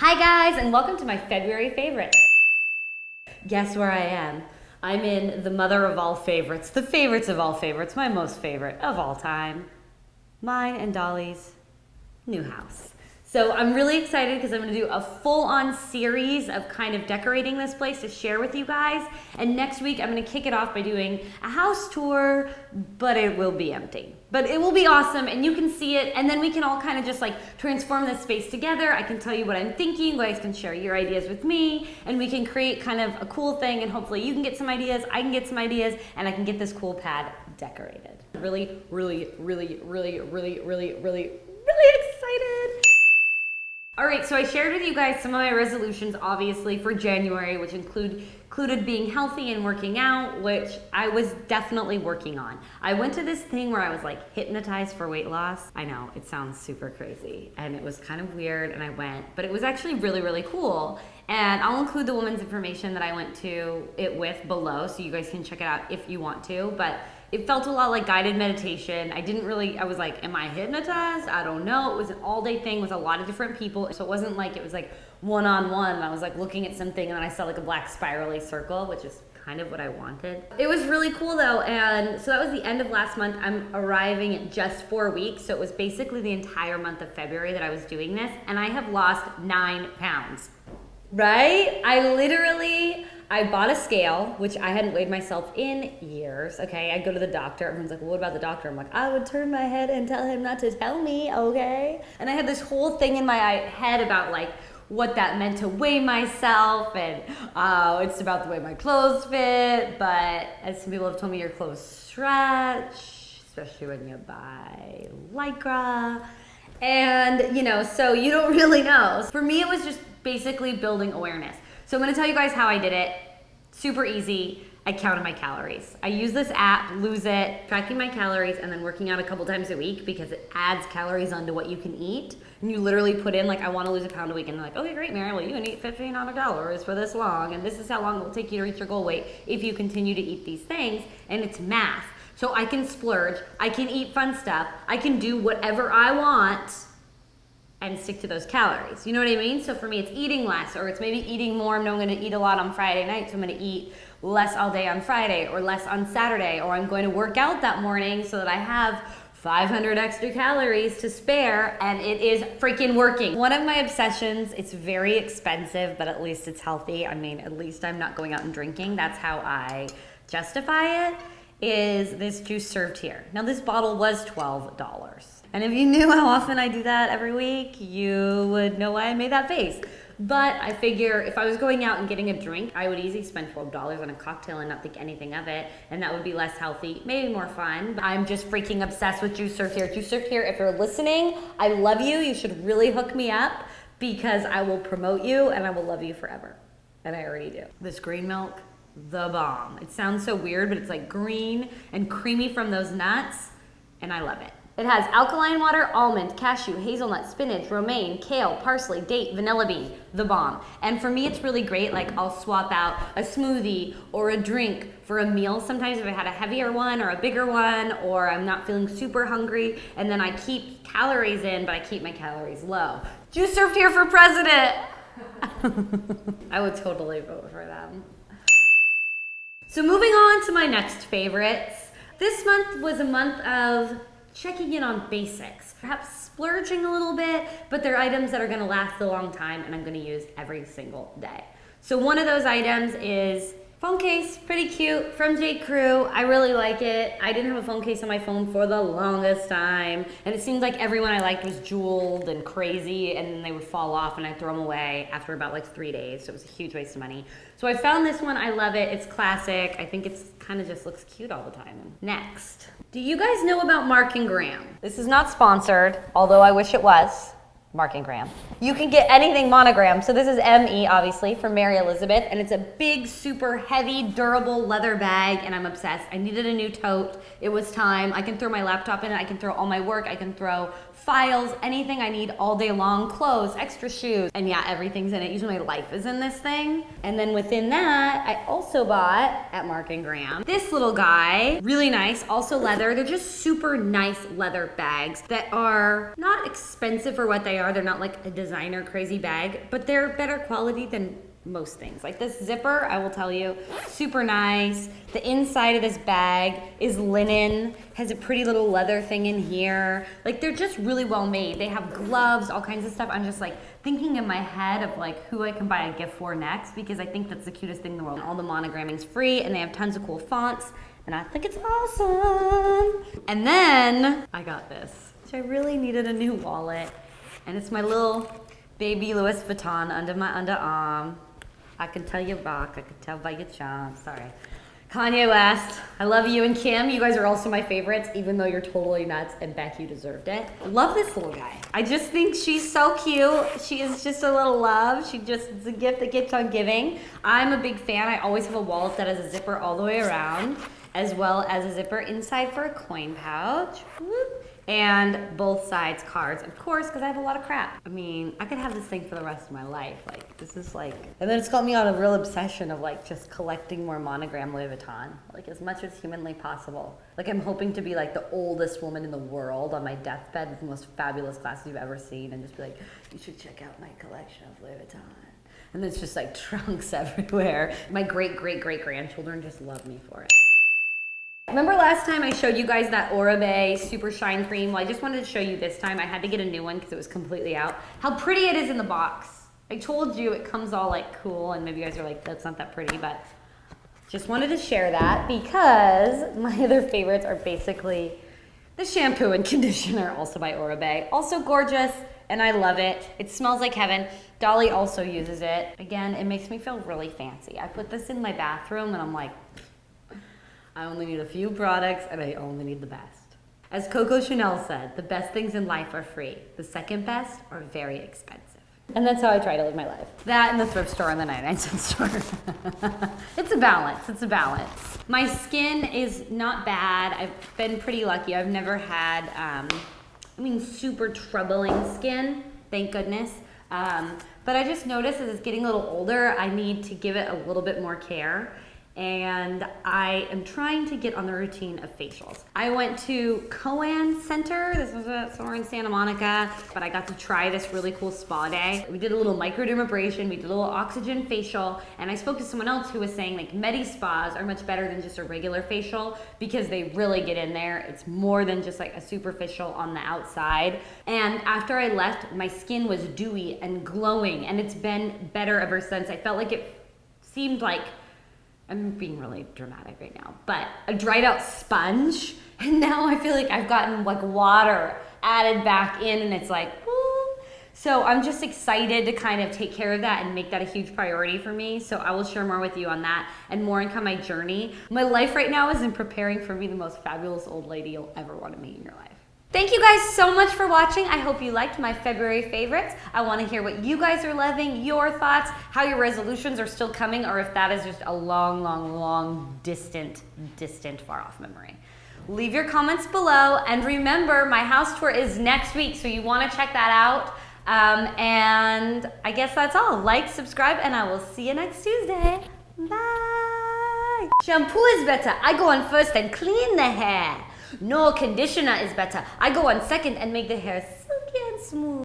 Hi guys, and welcome to my February favorites. Guess where I am? I'm in the mother of all favorites, the favorites of all favorites, my most favorite of all time, mine and Dolly's new house. So I'm really excited because I'm going to do a full-on series of kind of decorating this place to share with you guys. And next week I'm going to kick it off by doing a house tour, but it will be empty. But it will be awesome and you can see it, and then we can all kind of just like transform this space together. I can tell you what I'm thinking, you guys can share your ideas with me, and we can create kind of a cool thing, and hopefully you can get some ideas, I can get some ideas, and I can get this cool pad decorated. Really excited. All right, so I shared with you guys some of my resolutions, obviously, for January, which included being healthy and working out, which I was definitely working on. I went to this thing where I was like hypnotized for weight loss. I know, it sounds super crazy, and it was kind of weird, and I went, but it was actually really cool. And I'll include the woman's information that I went to it with below, so you guys can check it out if you want to, but it felt a lot like guided meditation. I was like, am I hypnotized? I don't know. It was an all-day thing with a lot of different people. So it wasn't like it was like one-on-one. I was like looking at something and then I saw like a black spirally circle, which is kind of what I wanted. It was really cool though. And so that was the end of last month. I'm arriving at just 4 weeks. So it was basically the entire month of February that I was doing this. And I have lost 9 pounds, right? I bought a scale, which I hadn't weighed myself in years, okay? I go to the doctor, everyone's like, well, what about the doctor? I'm like, I would turn my head and tell him not to tell me, okay? And I had this whole thing in my head about like what that meant to weigh myself, and it's about the way my clothes fit, but as some people have told me, your clothes stretch, especially when you buy Lycra, and so you don't really know. For me, it was just basically building awareness. So I'm gonna tell you guys how I did it. Super easy. I counted my calories. I use this app, Lose It, tracking my calories and then working out a couple times a week because it adds calories onto what you can eat. And you literally put in like, I wanna lose a pound a week, and they're like, okay, great, Mary, well, you can eat 1,500 calories for this long, and this is how long it will take you to reach your goal weight if you continue to eat these things, and it's math. So I can splurge, I can eat fun stuff, I can do whatever I want and stick to those calories. You know what I mean? So for me, it's eating less, or it's maybe eating more. I know I'm gonna eat a lot on Friday night, so I'm gonna eat less all day on Friday, or less on Saturday, or I'm going to work out that morning so that I have 500 extra calories to spare, and it is freaking working. One of my obsessions, it's very expensive, but at least it's healthy. I mean, at least I'm not going out and drinking. That's how I justify it, is this juice served here. Now this bottle was $12. And if you knew how often I do that every week, you would know why I made that face. But I figure if I was going out and getting a drink, I would easily spend $12 on a cocktail and not think anything of it. And that would be less healthy, maybe more fun. But I'm just freaking obsessed with Juice Served Here. Juice Served Here, if you're listening, I love you. You should really hook me up because I will promote you and I will love you forever. And I already do. This green milk, the bomb. It sounds so weird, but it's like green and creamy from those nuts, and I love it. It has alkaline water, almond, cashew, hazelnut, spinach, romaine, kale, parsley, date, vanilla bean, the bomb. And for me, it's really great. Like I'll swap out a smoothie or a drink for a meal. Sometimes if I had a heavier one or a bigger one, or I'm not feeling super hungry, and then I keep calories in, but I keep my calories low. Juice Served Here for president. I would totally vote for them. So moving on to my next favorites. This month was a month of checking in on basics, perhaps splurging a little bit, but they're items that are gonna last a long time and I'm gonna use every single day. So one of those items is phone case, pretty cute, from J. Crew. I really like it. I didn't have a phone case on my phone for the longest time, and it seemed like everyone I liked was jeweled and crazy, and then they would fall off and I'd throw them away after about like 3 days, so it was a huge waste of money. So I found this one, I love it, it's classic. I think it's kind of just looks cute all the time. Next, do you guys know about Mark & Graham? This is not sponsored, although I wish it was. Mark & Graham. You can get anything monogrammed. So this is ME, obviously, from Mary Elizabeth, and it's a big, super heavy, durable leather bag, and I'm obsessed. I needed a new tote. It was time. I can throw my laptop in it. I can throw all my work. I can throw files, anything I need all day long, clothes, extra shoes, and yeah, everything's in it. Usually my life is in this thing. And then within that, I also bought at Mark & Graham this little guy, really nice, also leather. They're just super nice leather bags that are not expensive for what they are. They're not like a designer crazy bag, but they're better quality than most things. Like this zipper, I will tell you, super nice. The inside of this bag is linen, has a pretty little leather thing in here. Like they're just really well made. They have gloves, all kinds of stuff. I'm just like thinking in my head of like who I can buy a gift for next, because I think that's the cutest thing in the world. All the monogramming's free and they have tons of cool fonts, and I think it's awesome. And then I got this, which I really needed a new wallet, and it's my little baby Louis Vuitton under my underarm. I can tell you rock, I can tell by your charm, sorry. Kanye West, I love you, and Kim, you guys are also my favorites, even though you're totally nuts, and Beck, you deserved it. I love this little guy. I just think she's so cute. She is just a little love. It's a gift that keeps on giving. I'm a big fan. I always have a wallet that has a zipper all the way around, as well as a zipper inside for a coin pouch. Whoop. And both sides cards, of course, because I have a lot of crap. I mean, I could have this thing for the rest of my life. Like, this is like, and then it's got me on a real obsession of like just collecting more monogram Louis Vuitton, like as much as humanly possible. Like I'm hoping to be like the oldest woman in the world on my deathbed with the most fabulous glasses you've ever seen, and just be like, you should check out my collection of Louis Vuitton. And it's just like trunks everywhere. My great-great-great-grandchildren just love me for it. Remember last time I showed you guys that Oribe Super Shine Cream? Well, I just wanted to show you this time. I had to get a new one because it was completely out. How pretty it is in the box. I told you it comes all like cool, and maybe you guys are like, that's not that pretty, but just wanted to share that because my other favorites are basically the shampoo and conditioner, also by Oribe. Also gorgeous, and I love it. It smells like heaven. Dolly also uses it. Again, it makes me feel really fancy. I put this in my bathroom and I'm like, I only need a few products and I only need the best. As Coco Chanel said, the best things in life are free. The second best are very expensive. And that's how I try to live my life. That and the thrift store and the 99-cent store. It's a balance, it's a balance. My skin is not bad. I've been pretty lucky. I've never had, super troubling skin, thank goodness. But I just noticed as it's getting a little older, I need to give it a little bit more care. And I am trying to get on the routine of facials. I went to Coan Center. This was somewhere in Santa Monica, but I got to try this really cool spa day. We did a little microdermabrasion, we did a little oxygen facial, and I spoke to someone else who was saying like Medi spas are much better than just a regular facial because they really get in there. It's more than just like a superficial on the outside. And after I left, my skin was dewy and glowing, and it's been better ever since. I felt like it seemed like, I'm being really dramatic right now, but a dried out sponge, and now I feel like I've gotten like water added back in, and it's like, woo. So I'm just excited to kind of take care of that and make that a huge priority for me. So I will share more with you on that and more on my journey. My life right now is in preparing for me the most fabulous old lady you'll ever want to meet in your life. Thank you guys so much for watching. I hope you liked my February favorites. I want to hear what you guys are loving, your thoughts, how your resolutions are still coming, or if that is just a long, distant, far off memory. Leave your comments below, and remember, my house tour is next week, so you want to check that out. And I guess that's all. Like, subscribe, and I will see you next Tuesday. Bye. Shampoo is better. I go on first and clean the hair. No, conditioner is better. I go on second and make the hair silky and smooth.